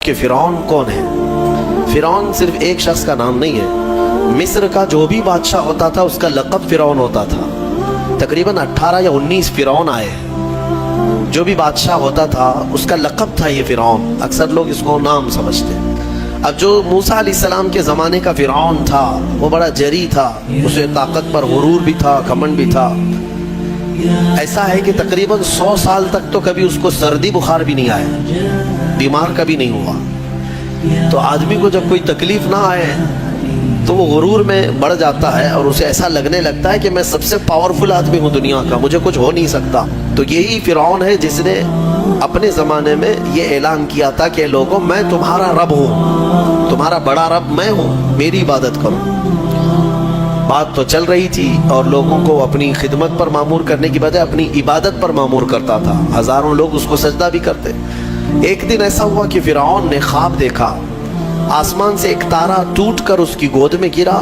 کہ فرعون کون ہے۔ فرعون صرف ایک شخص کا نام نہیں ہے، مصر کا جو بھی بادشاہ ہوتا تھا اس کا لقب فرعون ہوتا تھا۔ تقریباً 18 یا 19 فرعون آئے، جو بھی بادشاہ ہوتا تھا اس کا لقب تھا یہ فرعون، اکثر لوگ اس کو نام سمجھتے ہیں۔ اب جو موسیٰ علیہ السلام کے زمانے کا فرعون تھا وہ بڑا جری تھا، اسے طاقت پر غرور بھی تھا، گھمنڈ بھی تھا۔ ایسا ہے کہ تقریباً 100 سال تک تو کبھی اس کو سردی بخار بھی نہیں آیا، بیمار کبھی نہیں ہوا۔ تو آدمی کو جب کوئی تکلیف نہ آئے تو وہ غرور میں بڑھ جاتا ہے اور اسے ایسا لگنے لگتا ہے کہ میں سب سے پاورفل آدمی ہوں دنیا کا، مجھے کچھ ہو نہیں سکتا۔ تو یہی فرعون ہے جس نے اپنے زمانے میں یہ اعلان کیا تھا کہ لوگوں میں تمہارا رب ہوں، تمہارا بڑا رب میں ہوں، میری عبادت کرو۔ بات تو چل رہی تھی اور لوگوں کو اپنی خدمت پر معمور کرنے کی بجائے اپنی عبادت پر معمور کرتا تھا، ہزاروں لوگ اس کو سجدہ بھی کرتے۔ ایک دن ایسا ہوا کہ فرعون نے خواب دیکھا، آسمان سے ایک تارا ٹوٹ کر اس کی گود میں گرا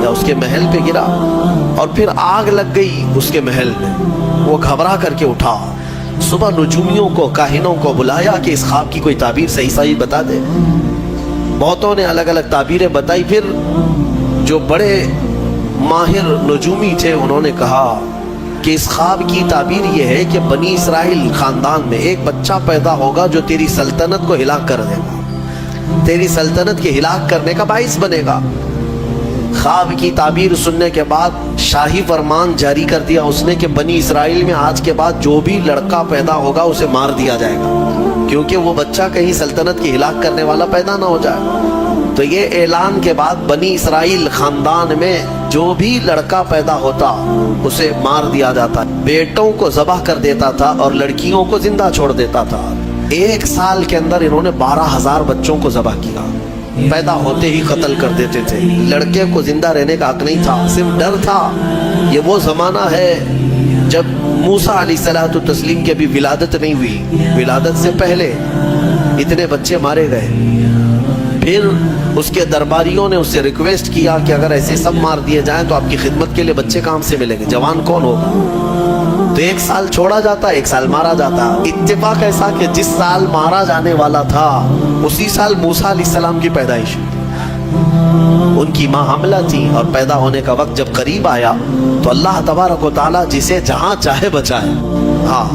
یا اس کے محل پہ گرا اور پھر آگ لگ گئی اس کے محل میں۔ وہ گھبرا کر کے اٹھا، صبح نجومیوں کو، کاہنوں کو بلایا کہ اس خواب کی کوئی تعبیر صحیح بتا دے۔ بہتوں نے الگ الگ تعبیریں بتائی، پھر جو بڑے ماہر نجومی تھے انہوں نے کہا کہ اس خواب کی تعبیر یہ ہے کہ بنی اسرائیل خاندان میں ایک بچہ پیدا ہوگا جو تیری سلطنت کو ہلاک کر دے گا، تیری سلطنت کے ہلاک کرنے کا باعث بنے گا۔ خواب کی تعبیر سننے کے بعد شاہی فرمان جاری کر دیا اس نے کہ بنی اسرائیل میں آج کے بعد جو بھی لڑکا پیدا ہوگا اسے مار دیا جائے گا، کیونکہ وہ بچہ کہیں سلطنت کی ہلاک کرنے والا پیدا نہ ہو جائے۔ تو یہ اعلان کے بعد بنی اسرائیل خاندان میں جو بھی لڑکا پیدا ہوتا اسے مار دیا جاتا، بیٹوں کو ذبح کر دیتا تھا اور لڑکیوں کو زندہ چھوڑ دیتا تھا۔ 1 سال کے اندر انہوں نے 12,000 بچوں کو ذبح کیا، پیدا ہوتے ہی قتل کر دیتے تھے۔ لڑکے کو زندہ رہنے کا حق نہیں تھا، صرف ڈر تھا۔ یہ وہ زمانہ ہے جب موسیٰ علیہ الصلوۃ والتسلیم کی ابھی ولادت نہیں ہوئی، ولادت سے پہلے اتنے بچے مارے گئے۔ پھر اس کے درباریوں نے اس سے ریکویسٹ کیا کہ اگر ایسے سب مار دیے جائیں تو آپ کی خدمت کے لیے بچے کہاں سے ملیں گے، جوان کون ہوگا؟ تو 1 سال چھوڑا جاتا، 1 سال مارا جاتا۔ اتفاق ایسا کہ جس سال مارا جانے والا تھا اسی سال موسیٰ علیہ السلام کی پیدائش ہوئی۔ ان کی ماں حاملہ تھی اور پیدا ہونے کا وقت جب قریب آیا تو اللہ تبارک و تعالیٰ جسے جہاں چاہے بچائے، ہاں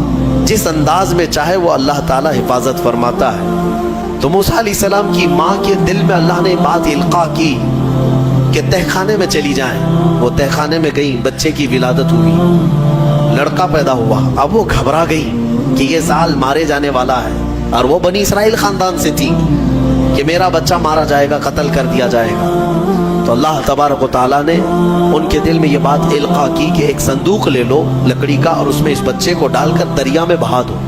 جس انداز میں چاہے وہ اللہ تعالیٰ حفاظت فرماتا ہے۔ تو موسیٰ علیہ السلام کی ماں کے دل میں اللہ نے بات القاء کی کہ تہ خانے میں چلی جائیں۔ وہ تہ خانے میں گئی، بچے کی ولادت ہوئی، لڑکا پیدا ہوا۔ اب وہ گھبرا گئی کہ یہ سال مارے جانے والا ہے، اور وہ بنی اسرائیل خاندان سے تھی کہ میرا بچہ مارا جائے گا، قتل کر دیا جائے گا۔ تو اللہ تبارک و تعالیٰ نے ان کے دل میں یہ بات القاء کی کہ ایک صندوق لے لو لکڑی کا اور اس میں اس بچے کو ڈال کر دریا میں بہا دو۔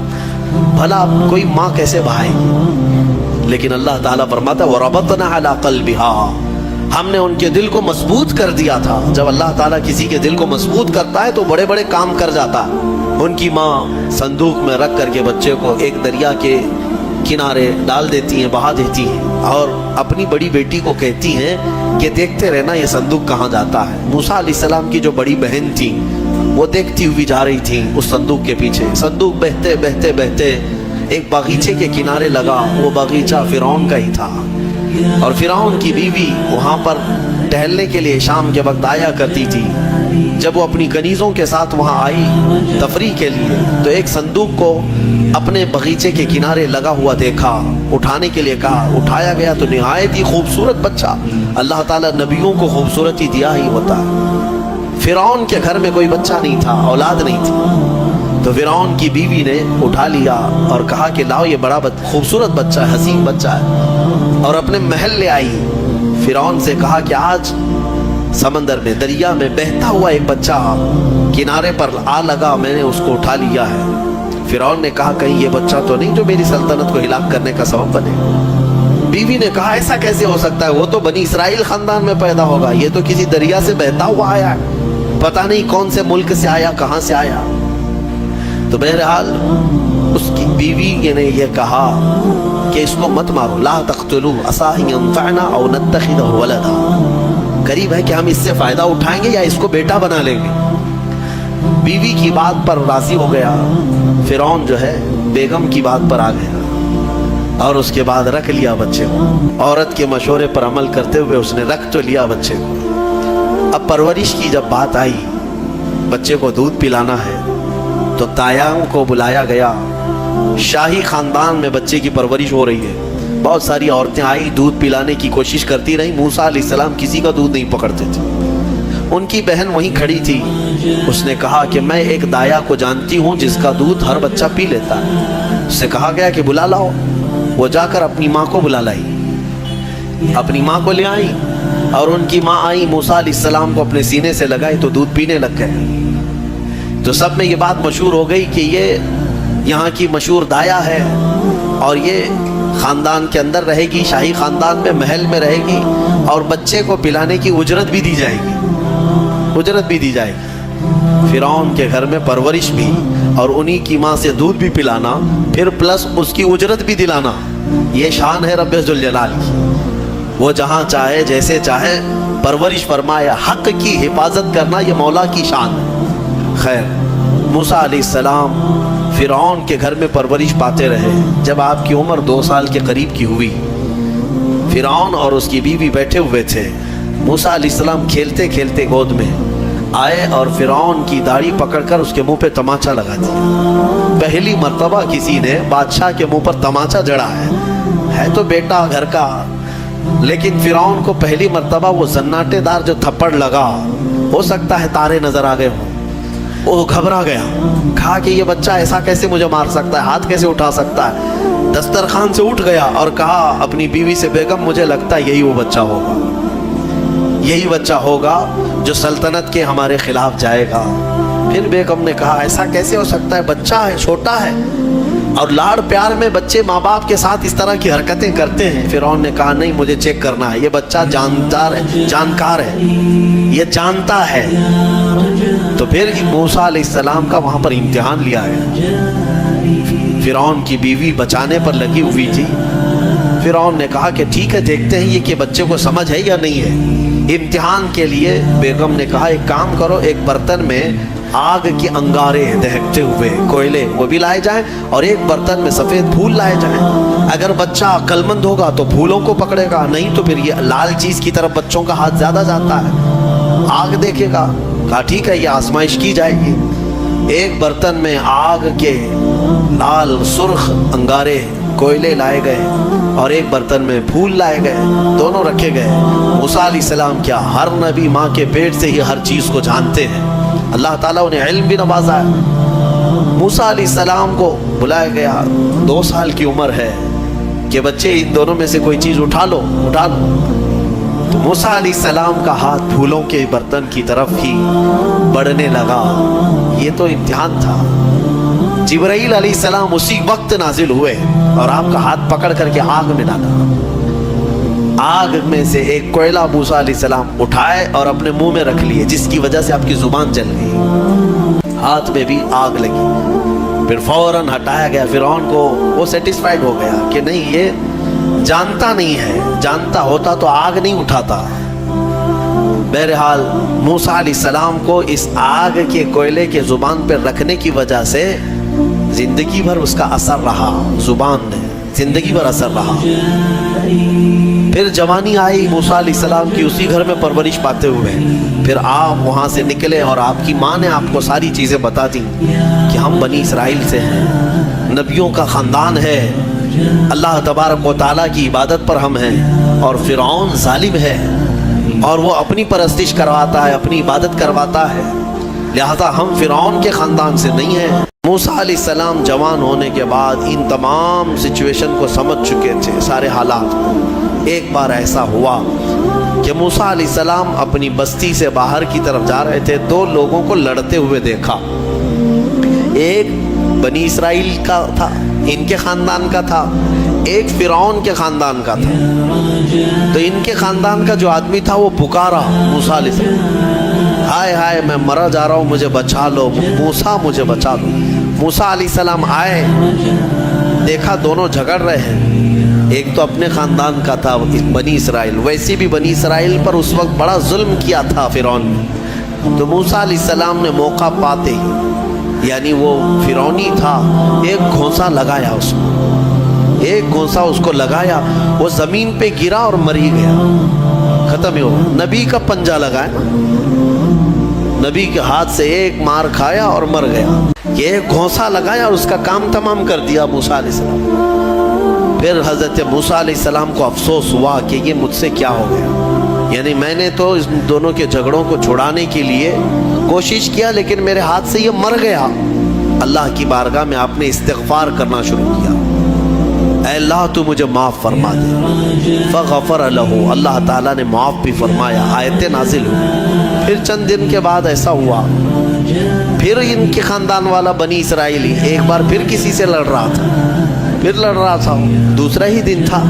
بھلا کوئی ماں کیسے بہائے گی؟ لیکن اللہ تعالیٰ فرماتا ہے وَرَبَطْنَا عَلَىٰ قَلْبِهَا، ہم نے ان کے دل کو مضبوط کر دیا تھا۔ جب اللہ تعالیٰ کسی کے دل کو مضبوط کرتا ہے تو بڑے بڑے کام کر جاتا ہے۔ ان کی ماں صندوق میں رکھ کر کے بچے کو ایک دریا کے کنارے ڈال دیتی ہیں، بہا دیتی ہیں، اور اپنی بڑی بیٹی کو کہتی ہیں کہ دیکھتے رہنا یہ صندوق کہاں جاتا ہے۔ موسیٰ علیہ السلام کی جو بڑی بہن تھی وہ دیکھتی ہوئی جا رہی تھی اس صندوق کے پیچھے۔ صندوق بہتے بہتے بہتے ایک باغیچے کے کنارے لگا، وہ باغیچہ فرعون کا ہی تھا، اور فرعون کی بیوی وہاں پر ٹہلنے کے لیے شام کے وقت آیا کرتی تھی۔ جب وہ اپنی کنیزوں کے ساتھ وہاں آئی تفریح کے لیے تو ایک صندوق کو اپنے باغیچے کے کنارے لگا ہوا دیکھا، اٹھانے کے لیے کہا، اٹھایا گیا تو نہایت ہی خوبصورت بچہ۔ اللہ تعالیٰ نبیوں کو خوبصورتی دیا ہی ہوتا ہے۔ فرعون کے گھر میں کوئی بچہ نہیں تھا، اولاد نہیں تھی، تو فرعون کی بیوی نے اٹھا لیا اور کہا کہ لاؤ یہ بڑا خوبصورت بچہ ہے، حسین بچہ ہے، اور اپنے محل لے آئی۔ فرعون سے کہا کہ آج سمندر میں، دریا میں بہتا ہوا ایک بچہ کنارے پر آ لگا، میں نے اس کو اٹھا لیا ہے۔ فرعون نے کہا کہیں یہ بچہ تو نہیں جو میری سلطنت کو ہلاک کرنے کا سبب بنے۔ بیوی نے کہا ایسا کیسے ہو سکتا ہے، وہ تو بنی اسرائیل خاندان میں پیدا ہوگا، یہ تو کسی دریا سے بہتا ہوا آیا ہے، پتہ نہیں کون سے ملک سے آیا، کہاں سے آیا۔ تو بہرحال اس کی بیوی نے یہ کہا کہ اس کو مت مارو، لا تقتلوه عسى ان ينفعنا او نتخذه ولدا، قریب ہے کہ ہم اس سے فائدہ اٹھائیں گے یا اس کو بیٹا بنا لیں گے۔ بیوی کی بات پر راضی ہو گیا، فرعون جو ہے بیگم کی بات پر آ گیا۔ اور اس کے بعد رکھ لیا بچے کو. عورت کے مشورے پر عمل کرتے ہوئے اس نے رکھ تو لیا بچے کو. اب پرورش کی جب بات آئی, بچے کو دودھ پلانا ہے, تو تایاں کو بلایا گیا. شاہی خاندان میں بچے کی پرورش ہو رہی ہے. بہت ساری عورتیں آئی, دودھ پلانے کی کوشش کرتی رہی. موسیٰ علیہ السلام کسی کا دودھ نہیں پکڑتے تھے. ان کی بہن وہیں کھڑی تھی. اس نے کہا کہ میں ایک دایا کو جانتی ہوں جس کا دودھ ہر بچہ پی لیتا ہے. اس سے کہا گیا کہ بلا لاؤ. وہ جا کر اپنی ماں کو بلا لائی, اپنی ماں کو لے آئی, اور ان کی ماں آئی, موسیٰ علیہ السلام کو اپنے سینے سے لگائی تو دودھ پینے لگ گئے. تو سب میں یہ بات مشہور ہو گئی کہ یہ یہاں کی مشہور دایا ہے, اور یہ خاندان کے اندر رہے گی, شاہی خاندان میں, محل میں رہے گی, اور بچے کو پلانے کی اجرت بھی دی جائے گی, اجرت بھی دی جائے گی. فرعون کے گھر میں پرورش بھی, اور انہی کی ماں سے دودھ بھی پلانا, پھر پلس اس کی اجرت بھی دلانا. یہ شان ہے رب ذوالجلال کی. وہ جہاں چاہے جیسے چاہے پرورش فرمائے. حق کی حفاظت کرنا یہ مولا کی شان ہے. خیر, موسیٰ علیہ السلام فرعون کے گھر میں پرورش پاتے رہے. جب آپ کی عمر 2 سال کے قریب کی ہوئی, فرعون اور اس کی بیوی بیٹھے ہوئے تھے. موسیٰ علیہ السلام کھیلتے کھیلتے گود میں آئے اور فرعون کی داڑھی پکڑ کر اس کے منہ پہ تماچا لگا دیا. پہلی مرتبہ کسی نے بادشاہ کے منہ پر تماچا جڑا ہے تو بیٹا گھر کا, لیکن فرعون کو پہلی مرتبہ وہ زناٹے دار جو تھپڑ لگا, ہو سکتا ہے تارے نظر آ گئے ہوں, وہ گھبرا گیا. کہا کہ یہ بچہ ایسا کیسے مجھے مار سکتا ہے, ہاتھ کیسے اٹھا سکتا ہے. دسترخوان سے اٹھ گیا اور کہا اپنی بیوی سے, بیگم مجھے لگتا ہے یہی وہ بچہ ہوگا, یہی بچہ ہوگا جو سلطنت کے ہمارے خلاف جائے گا. پھر بیگم نے کہا ایسا کیسے ہو سکتا ہے, بچہ ہے, چھوٹا ہے, اور لاڑ پیار میں بچے ماں باپ کے ساتھ اس طرح کی حرکتیں کرتے ہیں. فرعون نے کہا نہیں, مجھے چیک کرنا ہے, یہ بچہ جاندار ہے, جانکار ہے, یہ جانتا ہے. تو پھر موسیٰ علیہ السلام کا وہاں پر امتحان لیا ہے. فرعون کی بیوی بچانے پر لگی ہوئی تھی. فرعون نے کہا کہ ٹھیک ہے, دیکھتے ہیں یہ کہ بچے کو سمجھ ہے یا نہیں ہے. امتحان کے لیے بیگم نے کہا ایک کام کرو, ایک برتن میں آگ کی انگارے دہکتے ہوئے کوئلے وہ بھی لائے جائیں, اور ایک برتن میں سفید پھول لائے جائیں. اگر بچہ عقل مند ہوگا تو پھولوں کو پکڑے گا, نہیں تو پھر یہ لال چیز کی طرف بچوں کا ہاتھ زیادہ جاتا ہے, آگ دیکھے گا. کہا ٹھیک ہے, یہ آزمائش کی جائے گی. ایک برتن میں آگ کے لال سرخ انگارے کوئلے لائے گئے, اور ایک برتن میں پھول لائے گئے, دونوں رکھے گئے. موسیٰ علیہ السلام کیا, ہر نبی ماں کے پیٹ سے ہی ہر چیز کو جانتے ہیں. اللہ تعالیٰ انہیں علم بھی نوازا ہے. موسیٰ علیہ السلام کو بلایا گیا, 2 سال کی عمر ہے, کہ بچے ان دونوں میں سے کوئی چیز اٹھا لو, اٹھا لو. تو موسیٰ علیہ السلام کا ہاتھ پھولوں کے برتن کی طرف ہی بڑھنے لگا. یہ تو امتحان تھا. جبرائیل علیہ السلام اسی وقت نازل ہوئے اور آپ کا ہاتھ پکڑ کر کے آگ میں ڈالا. آگ میں سے ایک کوئلہ موسیٰ علیہ السلام اٹھائے اور اپنے منہ میں رکھ لیے, جس کی وجہ سے آپ کی زبان جل گئی, ہاتھ میں بھی آگ لگی. پھر فوراً ہٹایا گیا. فرعون کو وہ سیٹسفائیڈ ہو گیا کہ نہیں, یہ جانتا نہیں ہے, جانتا ہوتا تو آگ نہیں اٹھاتا. بہرحال موسیٰ علیہ السلام کو اس آگ کے کوئلے کے زبان پر رکھنے کی وجہ سے زندگی بھر اس کا اثر رہا, زبان نے زندگی بھر اثر رہا. پھر جوانی آئی موسیٰ علیہ السلام کی, اسی گھر میں پرورش پاتے ہوئے. پھر آپ وہاں سے نکلے اور آپ کی ماں نے آپ کو ساری چیزیں بتا دیں کہ ہم بنی اسرائیل سے ہیں, نبیوں کا خاندان ہے, اللہ تبارک و تعالیٰ کی عبادت پر ہم ہیں, اور فرعون ظالم ہے اور وہ اپنی پرستش کرواتا ہے, اپنی عبادت کرواتا ہے, لہذا ہم فرعون کے خاندان سے نہیں ہیں. موسیٰ علیہ السلام جوان ہونے کے بعد ان تمام سچویشن کو سمجھ چکے تھے, سارے حالات. ایک بار ایسا ہوا کہ موسیٰ علیہ السلام اپنی بستی سے باہر کی طرف جا رہے تھے, 2 لوگوں کو لڑتے ہوئے دیکھا. ایک بنی اسرائیل کا تھا, ان کے خاندان کا تھا, ایک فرعون کے خاندان کا تھا. تو ان کے خاندان کا جو آدمی تھا وہ پکارا موسیٰ علیہ السلام, ہائے ہائے میں مرا جا رہا ہوں, مجھے بچا لو موسیٰ, مجھے بچا لو. موسیٰ علیہ السلام آئے, دیکھا دونوں جھگڑ رہے ہیں. ایک تو اپنے خاندان کا تھا بنی اسرائیل, ویسے بھی بنی اسرائیل پر اس وقت بڑا ظلم کیا تھا فرعون نے. تو موسیٰ علیہ السلام نے موقع پاتے, یعنی وہ فرعونی تھا, ایک گھونسا لگایا اس کو, ایک گھونسا اس کو لگایا, وہ زمین پہ گرا اور مر ہی گیا, ختم ہی ہوا. نبی کا پنجہ لگایا, نبی کے ہاتھ سے ایک مار کھایا اور مر گیا. یہ ایک گھونسا لگایا اور اس کا کام تمام کر دیا موسیٰ علیہ السلام. پھر حضرت موسیٰ علیہ السلام کو افسوس ہوا کہ یہ مجھ سے کیا ہو گیا, یعنی میں نے تو اس دونوں کے جھگڑوں کو چھڑانے کے لیے کوشش کیا لیکن میرے ہاتھ سے یہ مر گیا. اللہ کی بارگاہ میں آپ نے استغفار کرنا شروع کیا, اے اللہ تو مجھے معاف فرما دے. فغفر لہ, اللہ تعالیٰ نے معاف بھی فرمایا, آیتیں نازل ہوئی. پھر چند دن کے بعد ایسا ہوا, پھر ان کے خاندان والا بنی اسرائیلی ایک بار پھر کسی سے لڑ رہا تھا, دوسرا ہی دن تھا.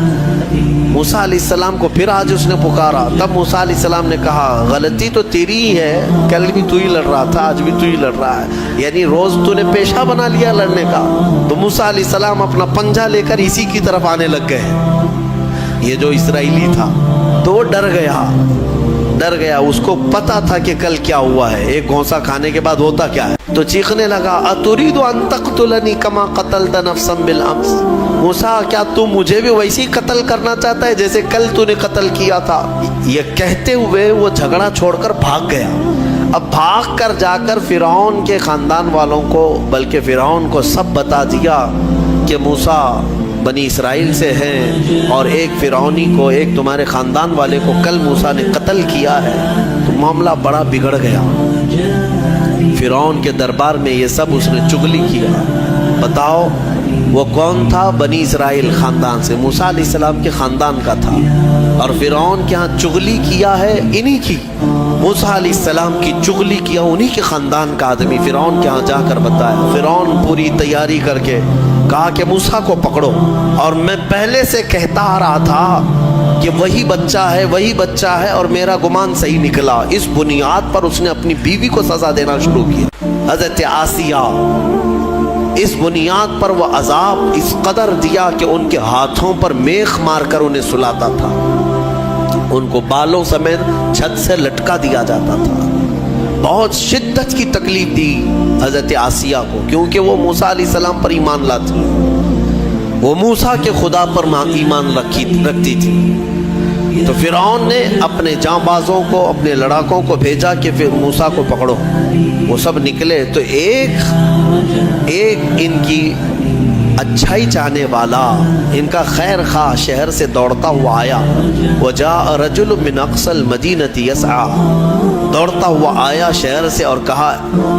موسیٰ علیہ السلام کو پھر آج اس نے پکارا. تب موسیٰ علیہ السلام نے کہا غلطی تو تیری ہی ہے, کل بھی تو ہی لڑ رہا تھا, آج بھی تو ہی لڑ رہا ہے, یعنی روز تو نے پیشہ بنا لیا لڑنے کا. تو موسیٰ علیہ السلام اپنا پنجہ لے کر اسی کی طرف آنے لگ گئے. یہ جو اسرائیلی تھا تو وہ ڈر گیا, اس کو پتا تھا کہ کل کیا ہوا ہے, ایک گھونسا کھانے کے بعد ہوتا کیا ہے. تو چیخنے لگا, اتريد ان تقتلني كما قتلت نفسا بالامس, موسیٰ کیا تو مجھے بھی ویسے ہی قتل کرنا چاہتا ہے جیسے کل تو نے قتل کیا تھا. یہ کہتے ہوئے وہ جھگڑا چھوڑ کر بھاگ گیا. اب بھاگ کر جا کر فرعون کے خاندان والوں کو, بلکہ فرعون کو سب بتا دیا کہ موسیٰ بنی اسرائیل سے ہیں اور ایک فرعونی کو, ایک تمہارے خاندان والے کو کل موسیٰ نے قتل کیا ہے. تو معاملہ بڑا بگڑ گیا. فرعون کے دربار میں یہ سب اس نے چغلی کیا. بتاؤ وہ کون تھا؟ بنی اسرائیل خاندان سے, موسیٰ علیہ السلام کے خاندان کا تھا, اور فرعون کے ہاں چغلی کیا ہے انہی کی, موسیٰ علیہ السلام کی چغلی کیا انہی کے خاندان کا آدمی فرعون کے ہاں جا کر بتایا. فرعون پوری تیاری کر کے کہا کہ موسیٰ کو پکڑو, اور میں پہلے سے کہتا آ رہا تھا کہ وہی بچہ ہے اور میرا گمان صحیح نکلا. اس بنیاد پر اس نے اپنی بیوی کو سزا دینا شروع کیا, حضرت آسیہ. اس بنیاد پر وہ عذاب اس قدر دیا کہ ان کے ہاتھوں پر میخ مار کر انہیں سلاتا تھا, ان کو بالوں سمیت چھت سے لٹکا دیا جاتا تھا. بہت شدت کی تکلیف دی حضرت آسیہ کو, کیونکہ وہ موسیٰ علیہ السلام پر ایمان لاتی, وہ موسیٰ کے خدا پر ایمان رکھتی تھی. تو فرعون نے اپنے جانبازوں کو, اپنے لڑاکوں کو بھیجا کہ پھر موسیٰ کو پکڑو. وہ سب نکلے تو ایک ان کی اچھائی چاہنے والا, ان کا خیر خواہ شہر سے دوڑتا ہوا آیا. وجاء رجل من اقصى المدینة يسعى, دوڑتا ہوا آیا شہر سے اور کہا,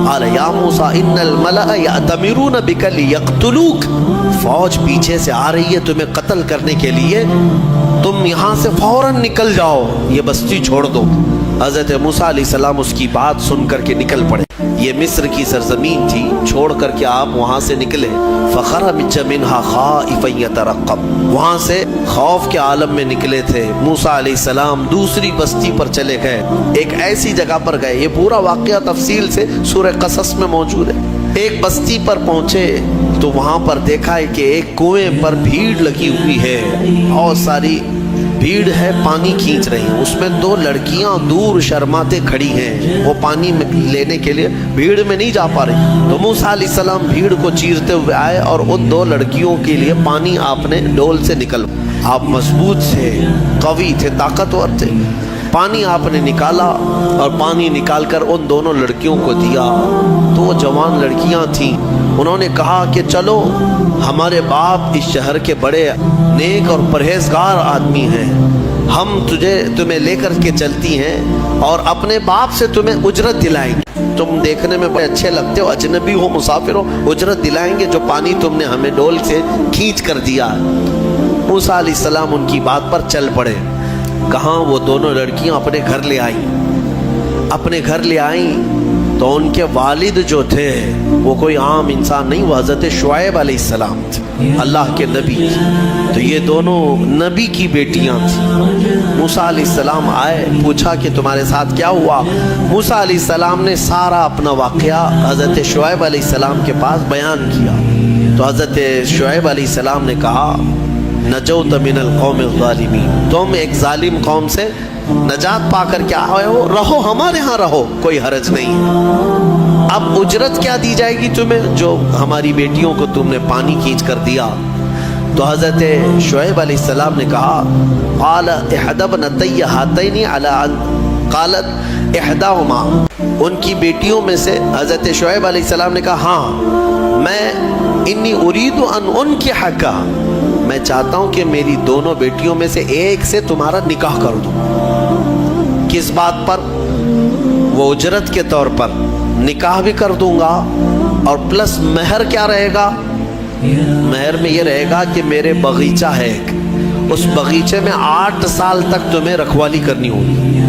قال یا موسیٰ ان الملأ یأتمرون بک لیقتلوک, فوج پیچھے سے آ رہی ہے تمہیں قتل کرنے کے لیے, تم یہاں سے فوراً نکل جاؤ, یہ بستی چھوڑ دو. حضرت موسیٰ علیہ السلام اس کی بات سن کر کے نکل پڑے. یہ مصر کی سرزمین تھی, چھوڑ کر کے آپ وہاں سے نکلے. فخرج منها خائفا يترقب, وہاں سے خوف کے عالم میں نکلے تھے. موسیٰ علیہ السلام دوسری بستی پر چلے گئے, ایک ایسی جگہ پر گئے, یہ پورا واقعہ تفصیل سے سورہ قصص میں موجود ہے. ایک بستی پر پہنچے تو وہاں پر دیکھا ہے کہ ایک کنویں پر بھیڑ لگی ہوئی ہے, بہت ساری بھیڑ ہے, پانی کھینچ رہی ہیں. اس میں دو لڑکیاں دور شرماتے کھڑی ہیں, وہ پانی لینے کے لیے بھیڑ میں نہیں جا پا رہی. تو موسیٰ علیہ السلام بھیڑ کو چیرتے ہوئے آئے اور ان دو لڑکیوں کے لیے پانی آپ نے ڈول سے نکل, آپ مضبوط تھے, قوی تھے, طاقتور تھے. پانی آپ نے نکالا اور پانی نکال کر ان دونوں لڑکیوں کو دیا. تو وہ جوان لڑکیاں تھیں, انہوں نے کہا کہ چلو, ہمارے باپ اس شہر کے بڑے نیک اور پرہیزگار آدمی ہیں, ہم تمہیں لے کر کے چلتی ہیں اور اپنے باپ سے تمہیں اجرت دلائیں گے. تم دیکھنے میں بڑے اچھے لگتے ہو, اجنبی ہو, مسافر ہو, اجرت دلائیں گے جو پانی تم نے ہمیں ڈول سے کھینچ کر دیا. موسیٰ علیہ السلام ان کی بات پر چل پڑے. کہاں وہ دونوں لڑکیاں اپنے گھر لے آئیں تو ان کے والد جو تھے وہ کوئی عام انسان نہیں, وہ حضرت شعیب علیہ السلام تھے, اللہ کے نبی تھے. تو یہ دونوں نبی کی بیٹیاں تھیں. موسیٰ علیہ السلام آئے, پوچھا کہ تمہارے ساتھ کیا ہوا. موسیٰ علیہ السلام نے سارا اپنا واقعہ حضرت شعیب علیہ السلام کے پاس بیان کیا. تو حضرت شعیب علیہ السلام نے کہا, نجوت من القوم الظالمین, تم ایک ظالم قوم سے نجات پا کر کے آئے ہو, رہو ہمارے ہاں رہو, کوئی حرج نہیں. اب اجرت کیا دی جائے گی تمہیں, جو ہماری بیٹیوں کو تم نے پانی کھینچ کر دیا. تو حضرت شعیب علیہ السلام نے کہا قال احد ابنتی ہاتین علی ان قالت احداہما، ان کی بیٹیوں میں سے حضرت شعیب علیہ السلام نے کہا ہاں میں انی ارید ان انکحکا، میں چاہتا ہوں کہ میری دونوں بیٹیوں میں سے ایک سے تمہارا نکاح کر دوں۔ کس بات پر؟ وہ اجرت کے طور پر نکاح بھی کر دوں گا، اور پلس مہر کیا رہے گا؟ مہر میں یہ رہے گا کہ میرے باغیچہ ہے ایک، اس باغیچے میں 8 سال تک تمہیں رکھوالی کرنی ہوگی،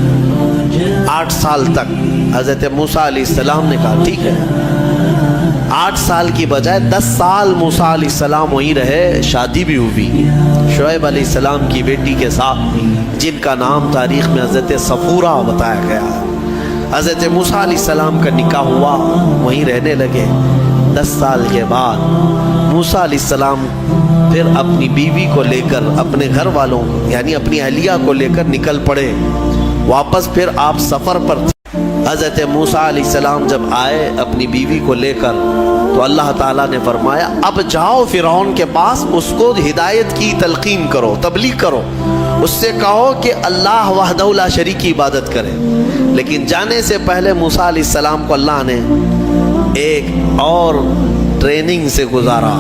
8 سال تک۔ حضرت موسیٰ علیہ السلام نے کہا ٹھیک ہے۔ 8 سال کی بجائے 10 سال موسیٰ علیہ السلام وہیں رہے، شادی بھی ہوئی شعیب علیہ السلام کی بیٹی کے ساتھ، جن کا نام تاریخ میں حضرت صفورہ بتایا گیا ہے۔ حضرت موسیٰ علیہ السلام کا نکاح ہوا، وہیں رہنے لگے۔ 10 سال کے بعد موسیٰ علیہ السلام پھر اپنی بیوی کو لے کر، اپنے گھر والوں یعنی اپنی اہلیہ کو لے کر نکل پڑے واپس۔ پھر آپ سفر پر تھے۔ حضرت موسیٰ علیہ السلام جب آئے اپنی بیوی کو لے کر، تو اللہ تعالیٰ نے فرمایا اب جاؤ فرعون کے پاس، اس کو ہدایت کی تلقین کرو، تبلیغ کرو، اس سے کہو کہ اللہ وحدہ لا شریک کی عبادت کرے۔ لیکن جانے سے پہلے موسیٰ علیہ السلام کو اللہ نے ایک اور ٹریننگ سے گزارا۔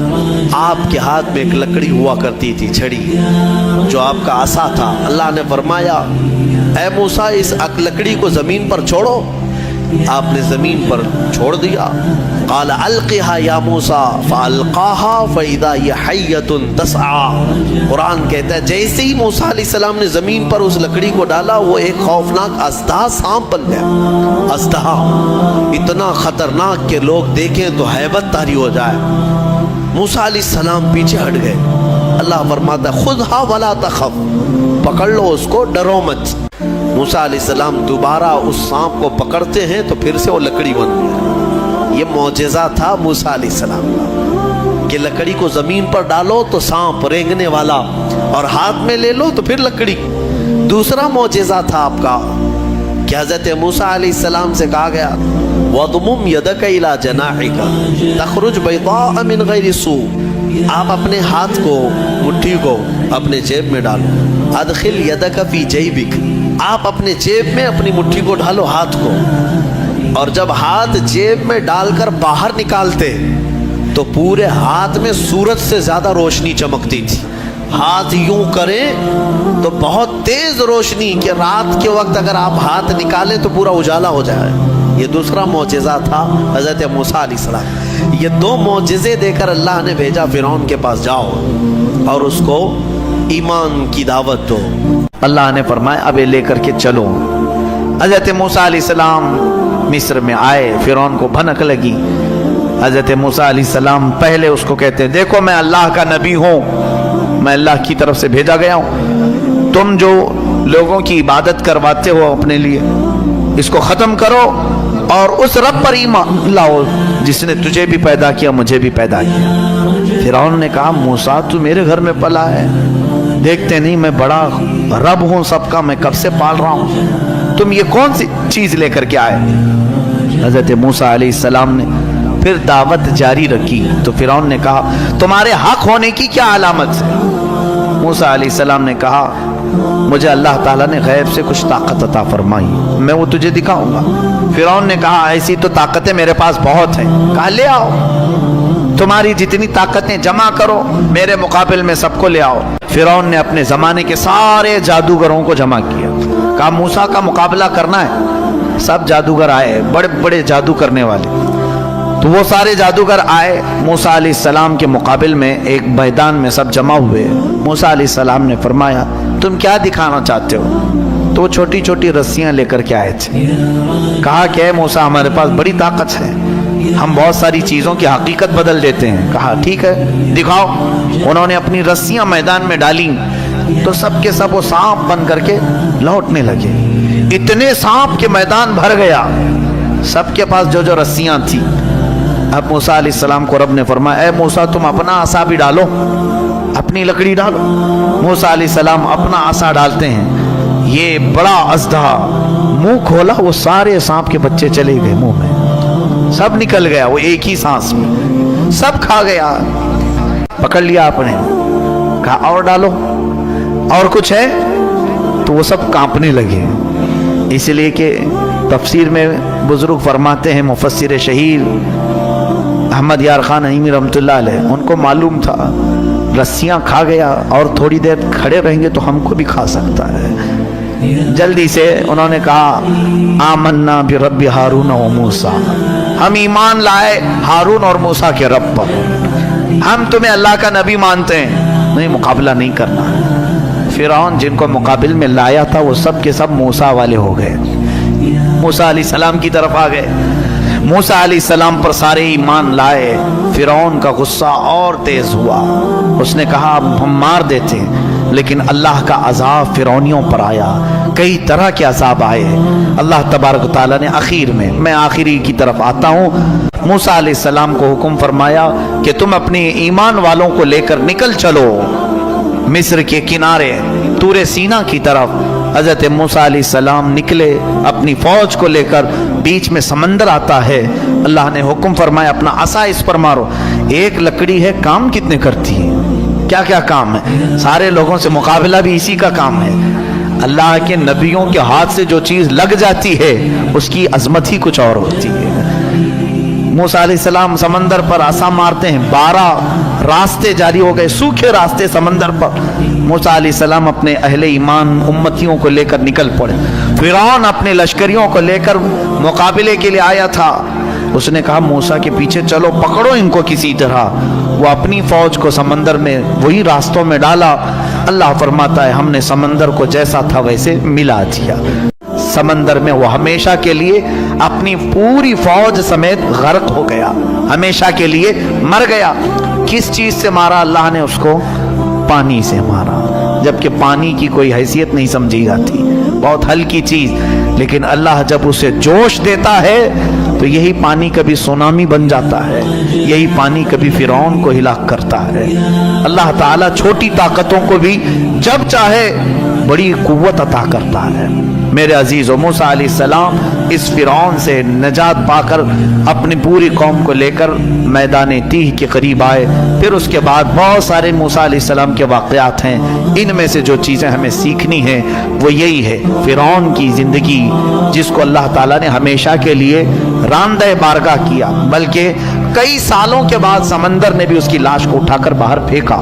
آپ کے ہاتھ میں ایک لکڑی ہوا کرتی تھی، چھڑی، جو آپ کا عصا تھا۔ اللہ نے فرمایا اے موسیٰ اس لکڑی کو زمین پر چھوڑو۔ آپ نے زمین پر چھوڑ دیا۔ قال القها یا موسیٰ فالقاها فاذا هي حیۃ تسعى۔ قرآن کہتا ہے جیسے ہی موسیٰ علیہ السلام نے زمین پر اس لکڑی کو ڈالا، وہ ایک خوفناک اژدہا سانپ بن گیا۔ اژدہا اتنا خطرناک کہ لوگ دیکھیں تو ہیبت طاری ہو جائے۔ موسیٰ علیہ السلام پیچھے ہٹ گئے۔ اللہ فرماتا ہے خذھا ولا تخف، پکڑ لو اس کو، ڈرو مت۔ موسیٰ علیہ السلام دوبارہ اس سانپ کو پکڑتے ہیں تو پھر سے وہ لکڑی بن گیا۔ یہ معجزہ تھا موسیٰ علیہ السلام کا کہ لکڑی کو زمین پر ڈالو تو سانپ رینگنے والا، اور ہاتھ میں لے لو تو پھر لکڑی۔ دوسرا معجزہ تھا آپ کا کہ حضرت موسیٰ علیہ السلام سے کہا گیا وَضْمُمْ يَدَكَ إِلَى جَنَاحِكَ تَخْرُجْ بَيْضَاءَ مِنْ غَيْرِ سُوءٍ، آپ اپنے ہاتھ کو، مٹھی کو اپنے جیب میں ڈالو۔ اَدْخِلْ يَدَكَ فِي جَيْبِكَ، آپ اپنے جیب میں اپنی مٹھی کو ڈالو، ہاتھ کو، اور جب ہاتھ جیب میں ڈال کر باہر نکالتے تو پورے ہاتھ میں سورج سے زیادہ روشنی چمکتی تھی۔ ہاتھ یوں کریں تو بہت تیز روشنی کہ رات کے وقت اگر آپ ہاتھ نکالیں تو پورا اجالا ہو جائے۔ یہ دوسرا معجزہ تھا حضرت موسیٰ علیہ السلام۔ یہ 2 معجزے دے کر اللہ نے بھیجا فرعون کے پاس، جاؤ اور اس کو ایمان کی دعوت دو۔ اللہ نے فرمایا اب لے کر کے چلو۔ حضرت موسیٰ علیہ السلام مصر میں آئے، فرعون کو بھنک لگی۔ حضرت موسیٰ علیہ السلام پہلے اس کو کہتے ہیں دیکھو میں اللہ کا نبی ہوں، میں اللہ کی طرف سے بھیجا گیا ہوں، تم جو لوگوں کی عبادت کرواتے ہو اپنے لیے اس کو ختم کرو اور اس رب پر ایمان لاؤ جس نے تجھے بھی پیدا کیا مجھے بھی پیدا کیا۔ فرعون نے کہا موسیٰ تو میرے گھر میں پلا ہے، دیکھتے نہیں میں بڑا رب ہوں سب کا، میں کب سے پال رہا ہوں، تم یہ کون سی چیز لے کر کے آئے؟ حضرت موسیٰ علیہ السلام نے پھر دعوت جاری رکھی تو فرعون نے کہا تمہارے حق ہونے کی کیا علامت ہے؟ موسیٰ علیہ السلام نے کہا مجھے اللہ تعالیٰ نے غیب سے کچھ طاقت عطا فرمائی، میں وہ تجھے دکھاؤں گا۔ فرعون نے کہا ایسی تو طاقتیں میرے پاس بہت ہیں۔ کہا لے آؤ، تمہاری جتنی طاقتیں جمع کرو، میرے مقابل میں سب کو لے آؤ۔ فرعون نے اپنے زمانے کے سارے جادوگروں کو جمع کیا، کہا موسیٰ کا مقابلہ کرنا ہے۔ سب جادوگر آئے، بڑے بڑے جادو کرنے والے، تو وہ سارے جادوگر آئے موسیٰ علیہ السلام کے مقابل میں ایک میدان میں سب جمع ہوئے۔ موسیٰ علیہ السلام نے فرمایا تم کیا دکھانا چاہتے ہو؟ تو وہ چھوٹی چھوٹی رسیاں لے کر کے آئے تھے۔ کہا کہ اے موسیٰ ہمارے پاس بڑی طاقت ہے، ہم بہت ساری چیزوں کی حقیقت بدل دیتے ہیں۔ کہا ٹھیک ہے دکھاؤ۔ انہوں نے اپنی رسیاں میدان میں ڈالیں تو سب کے سب وہ سانپ بن کر کے لوٹنے لگے۔ اتنے سانپ کے میدان بھر گیا، سب کے پاس جو جو رسیاں تھیں۔ اب موسیٰ علیہ السلام کو رب نے فرمایا اے موسیٰ تم اپنا عصا بھی ڈالو، اپنی لکڑی ڈالو۔ موسیٰ علیہ السلام اپنا عصا ڈالتے ہیں، یہ بڑا اژدہا منہ کھولا، وہ سارے سانپ کے بچے چلے گئے منہ میں، سب نکل گیا، وہ ایک ہی سانس میں سب کھا گیا، پکڑ لیا آپ نے۔ کہا اور ڈالو، اور کچھ ہے؟ تو وہ سب کانپنے لگے. اس لیے کہ تفسیر میں بزرگ فرماتے ہیں، مفسر شہیر احمد یار خان نعیمی رحمۃ اللہ علیہ، ان کو معلوم تھا رسیاں کھا گیا اور تھوڑی دیر کھڑے رہیں گے تو ہم کو بھی کھا سکتا ہے. جلدی سے انہوں نے کہا آمنا برب ہارون و موسیٰ، ہم ایمان لائے ہارون اور موسیٰ کے رب پر، ہم تمہیں اللہ کا نبی مانتے ہیں، نہیں مقابلہ نہیں کرنا. فرعون جن کو مقابل میں لایا تھا وہ سب کے سب موسیٰ والے ہو گئے، موسیٰ علیہ السلام کی طرف آ گئے. موسیٰ علیہ السلام پر سارے ایمان لائے. فرعون کا غصہ اور تیز ہوا، اس نے کہا اب ہم مار دیتے، لیکن اللہ کا عذاب فرعونیوں پر آیا، کئی طرح کے عذاب آئے. اللہ تبارک و تعالیٰ نے آخر میں آخری کی طرف آتا ہوں، موسیٰ علیہ السلام کو حکم فرمایا کہ تم اپنے ایمان والوں کو لے کر نکل چلو مصر کے کنارے طور سینا کی طرف. حضرت موسیٰ علیہ السلام نکلے اپنی فوج کو لے کر، بیچ میں سمندر آتا ہے. اللہ نے حکم فرمایا اپنا عصا اس پر مارو. ایک لکڑی ہے، کام کتنے کرتی ہے، کیا کیا کام ہے، سارے لوگوں سے مقابلہ بھی اسی کا کام ہے. اللہ کے نبیوں کے ہاتھ سے جو چیز لگ جاتی ہے اس کی عظمت ہی کچھ اور ہوتی ہے. موسیٰ علیہ السلام سمندر پر عصا مارتے ہیں، 12 راستے جاری ہو گئے، سوکھے راستے سمندر پر. موسیٰ علیہ السلام اپنے اہل ایمان امتیوں کو لے کر نکل پڑے. فرعون اپنے لشکریوں کو لے کر مقابلے کے لیے آیا تھا. اس نے کہا موسیٰ کے پیچھے چلو، پکڑو ان کو کسی طرح. وہ اپنی فوج کو سمندر میں وہی راستوں میں ڈالا. اللہ فرماتا ہے ہم نے سمندر کو جیسا تھا ویسے ملا دیا. سمندر میں وہ ہمیشہ کے لیے اپنی پوری فوج سمیت غرق ہو گیا، ہمیشہ کے لیے مر گیا. کس چیز سے مارا اللہ نے اس کو؟ پانی سے مارا. جبکہ پانی کی کوئی حیثیت نہیں سمجھی جاتی، بہت ہلکی چیز، لیکن اللہ جب اسے جوش دیتا ہے تو یہی پانی کبھی سونامی بن جاتا ہے، یہی پانی کبھی فرعون کو ہلاک کرتا ہے. اللہ تعالیٰ چھوٹی طاقتوں کو بھی جب چاہے بڑی قوت عطا کرتا ہے. میرے عزیزو، موسیٰ علیہ السلام اس فرعون سے نجات پا کر اپنی پوری قوم کو لے کر میدان تیہ کے قریب آئے. پھر اس کے بعد بہت سارے موسیٰ علیہ السلام کے واقعات ہیں. ان میں سے جو چیزیں ہمیں سیکھنی ہیں وہ یہی ہے، فرعون کی زندگی جس کو اللہ تعالیٰ نے ہمیشہ کے لیے راندہ بارگاہ کیا، بلکہ کئی سالوں کے بعد سمندر نے بھی اس کی لاش کو اٹھا کر باہر پھینکا.